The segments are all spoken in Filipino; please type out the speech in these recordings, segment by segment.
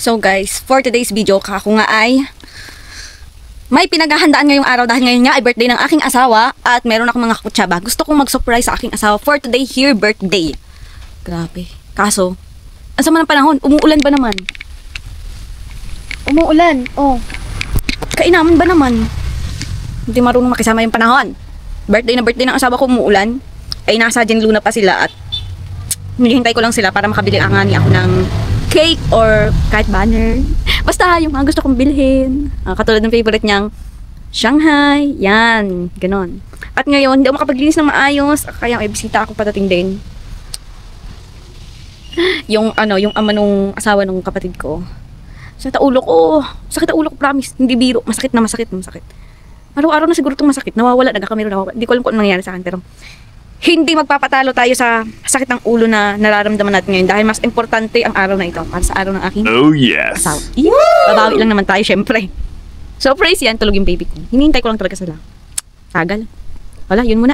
So guys, for today's video, ako nga ay may pinaghahandaan ngayong araw dahil ngayon nga ay birthday ng aking asawa at meron akong mga kutsaba. Gusto kong mag-surprise sa aking asawa for today here birthday. Grabe. Kaso, ang sama ng panahon, umuulan ba naman? Umuulan, oh. Kainaman ba naman? Hindi marunong makisama yung panahon. Birthday na birthday ng asawa ko, umuulan. Ay nasa Jen Luna pa sila at hinihintay ko lang sila para makabili ang ani ako ng cake or kahit banner. Basta yung mga gusto kong bilhin. Katulad ng favorite niyang Shanghai. Yan. Ganon. At ngayon, hindi ako makapaglinis ng maayos. Kaya may bisita ako patating din. Yung ama nung asawa nung kapatid ko. Sakit ang ulo ko. Sakit ang ulo ko, promise. Hindi biro. Masakit na masakit. Araw-araw na siguro itong masakit. Nawawala. Nagkakamero nawawala. Hindi ko alam kung ano nangyari sa akin. Pero hindi magpapatalo tayo sa sakit ng ulo na nararamdaman natin ngayon dahil mas importante ang araw na ito para sa araw ng aking asawa. Babawi lang naman tayo, syempre. So, praise yan, tulog yung baby ko. Hinihintay ko lang talaga sila. Tagal. Wala, yun muna.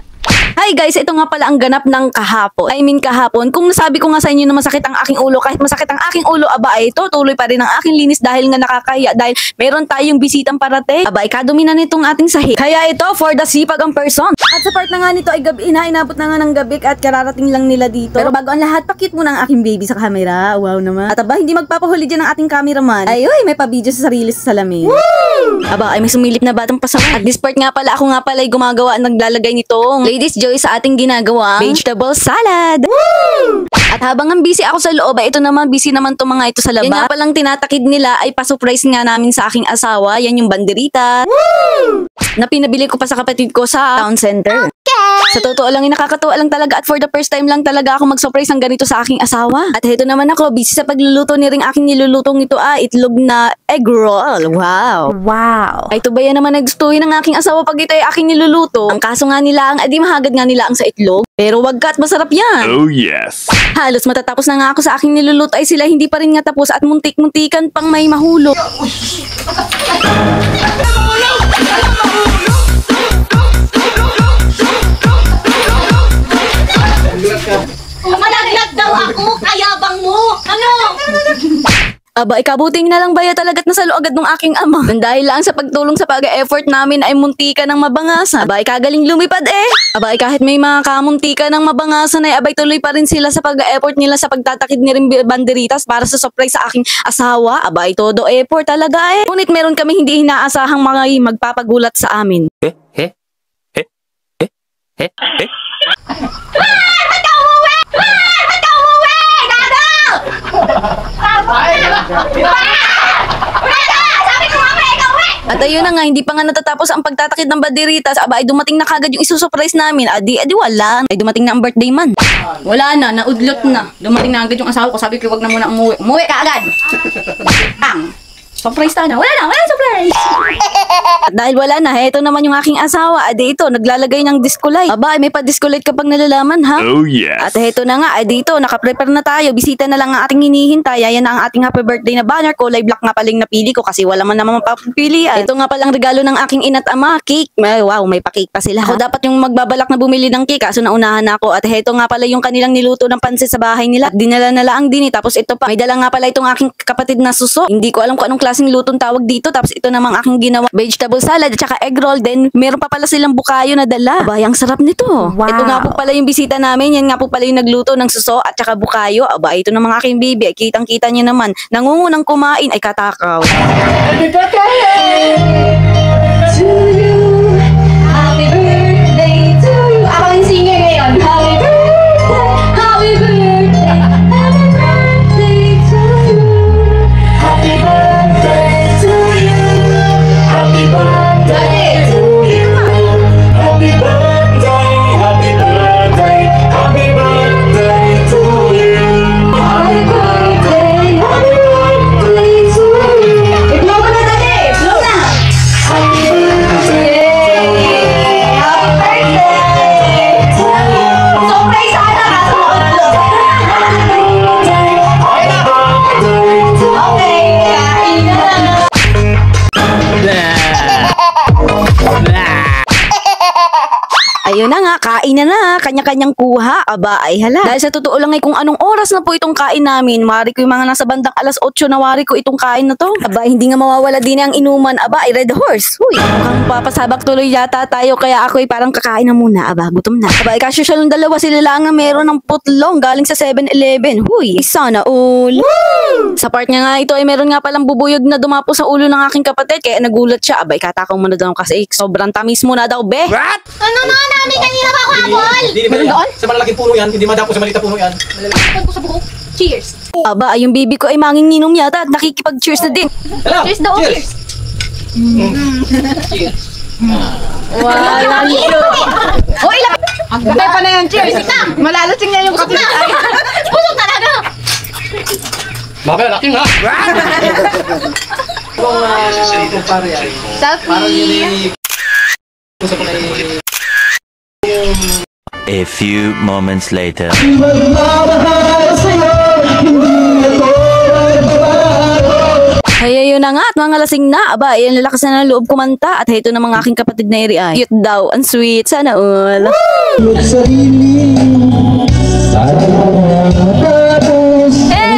Hi guys, ito nga pala ang ganap ng kahapon. Kung nasabi ko nga sa inyo na masakit ang aking ulo, kahit masakit ang aking ulo, aba ay tuloy pa rin ang aking linis dahil nga nakakahiya dahil meron tayong bisitang parating. Aba ay kadumi na nitong ating sahig. Kaya ito for the sipag ang person. At sa part na nga nito ay gabi na, inabot na nga ng gabi at kararating lang nila dito. Pero bago ang lahat, pakit muna ang aking baby sa camera. Wow naman. At aba, hindi magpapahuli dyan ang ating cameraman. Ay, may pa-video sa sarili sa salamin. Woo! Aba, ay may sumilip na batang pasama. At this part nga pala, ako nga pala ay gumagawa at naglalagay nitong Ladies Joy sa ating ginagawa vegetable salad. Woo! At habang ang busy ako sa loob, ay ito naman, busy naman to mga ito sa labas. Yan nga palang tinatakid nila ay pa-surprise nga namin sa aking asawa. Yan yung banderita. Woo! Na pinabili ko pa sa kapatid ko sa town center. Sa totoo lang, nakakatuwa lang talaga at for the first time lang talaga ako mag-surprise ng ganito sa aking asawa. At heto naman ako, busy sa pagluluto ni ring aking nilulutong ito itlog na egg roll. Wow. Ay, ito ba yan naman nagustuhin ng aking asawa pag ito ay aking niluluto? Ang kaso nga nila, adi mahagad nga nila ang sa itlog. Pero wag ka at masarap yan. Oh yes. Halos matatapos na nga ako sa aking niluluto ay sila hindi pa rin nga tapos at muntik-muntikan pang may mahulog. Malaglag daw ako, kayabang mo! Ano? Aba, ikabuting na lang baya talaga't nasalo agad ng aking ama. Dahil lang sa pagtulong sa pag-effort namin ay muntika ng mabangasan. Aba, kagaling lumipad eh. Aba, kahit may mga kamuntika ng mabangasan ay abay tuloy pa rin sila sa pag-effort nila sa pagtatakid ni rin banderitas para sa surprise sa aking asawa. Aba, todo effort talaga eh. Ngunit meron kami hindi inaasahang mga magpapagulat sa amin. At ayun na nga, hindi pa nga natatapos ang pagtatakid ng banderitas. Aba, ay dumating na kagad yung isusurprise namin. Adi wala. Ay dumating na ang birthday man. Wala na, naudlot na. Dumating na agad yung asawa ko. Sabi ko, wag na muna umuwi. Umuwi ka agad. Surprise na. Wala surprise. At dahil wala na, heto naman yung aking asawa. Adi ito, naglalagay ng disco light. Aba, may pa-disco light kapag nalalaman, ha? Oh yes. At heto na nga, adi ito, nakaprepare na tayo. Bisita na lang ang ating hinihintay. Ayan na ang ating happy birthday na banner. Kulay black nga paling napili ko kasi wala man naman mapapilian. Ito nga palang regalo ng aking ina't ama, cake. Wow, may pa-cake pa sila. Ako dapat yung magbabalak na bumili ng cake, kaso naunahan ako. At heto nga pala yung kanilang niluto ng pansit sa bahay nila. At dinala na lang din. Tapos ito pa, may dala nga pala itong aking kapatid na suso. Hindi ko alam kung anong klaseng lutong tawag dito. Tapos ito namang aking ginawa vegetable salad at saka egg roll. Then meron pa pala silang bukayo na dala. Aba, ang sarap nito. Wow. Ito nga po pala yung bisita namin. Yan nga po pala yung nagluto ng suso at saka bukayo. Aba, ito namang aking baby. Ay, kitang-kita niya naman. Nangungunang kumain ay katakaw. Happy birthday to you. Happy birthday to you. Ako yung singer ngayon. Happy birthday. Happy birthday. Happy birthday to you. Happy birthday to you. Happy birthday to you. Happy birthday, happy birthday, happy birthday to you. Happy birthday. Happy birthday to you. I-blow mo na dali. Blow na. Happy birthday. Happy birthday to you. Sobrang na nga, kain na. Kanya-kanyang kuha. Aba, ay hala. Dahil sa totoo lang ay kung anong oras na po itong kain namin, mari ko yung mga nasa bandang alas 8 na wari ko itong kain na to. Aba, hindi nga mawawala din ang inuman. Aba, ay Red Horse. Huy, mukhang papasabak tuloy yata tayo kaya ako ay parang kakain na muna. Aba, gutom na. Aba, ay kasosyal ng dalawa sila lang ang meron ng putlong galing sa 7-Eleven. Huy, sana all. Woo! Sa part niya nga ito ay meron nga palang bubuyog na dumapo sa ulo ng aking kapatid kaya nagulat siya. Aba, katakaw mo na daw kasi sobrang tamis mo na daw, be. Ano na, nami, kanina pa ako habol! Hindi ba yan? Sa malalaking puno yan, hindi madapo sa maliit na puno yan. Malalaking ko sa buhok. Cheers! Aba, yung bibi ko ay manginginom yata at nakikipag-cheers na din. Hello! Cheers daw, cheers! Cheers! Wala nito. Uy, lapit! Patay pa na yan, cheers! Malalasing niya yung kape. Pusok talaga! Baka laki nga! Kung pare ay, parang yun ay... Gusto ko na A few moments later. Kaya yun na nga at mga lasing na. Aba, yan lalakas na ng loob kumanta. At ito na mga aking kapatid na iri ay. Cute daw, ang sweet, sana all. Hey!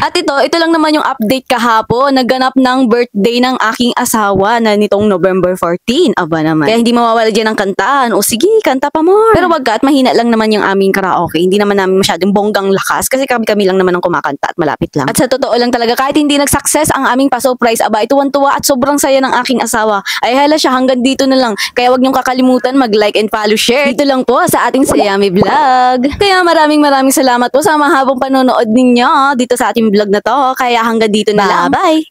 At ito lang naman yung update kahapon. Nagganap ng birthday ng aking asawa na nitong November 14. Aba naman. Kaya hindi mawawala dyan ng kantaan. O sige, kanta pa more. Pero wag ka at mahina lang naman yung aming karaoke. Hindi naman namin masyadong bonggang lakas kasi kami lang naman ang kumakanta at malapit lang. At sa totoo lang talaga, kahit hindi nag-success ang aming pa-surprise, aba, tuwan-tuwa at sobrang saya ng aking asawa. Ay hala siya, hanggang dito na lang. Kaya wag niyong kakalimutan mag-like and follow, share. Dito lang po sa ating Sayami Vlog. Kaya maraming salamat po sa mahabang panonood ninyo dito sa ating vlog na to. Kaya hanggang dito na lang. Bye!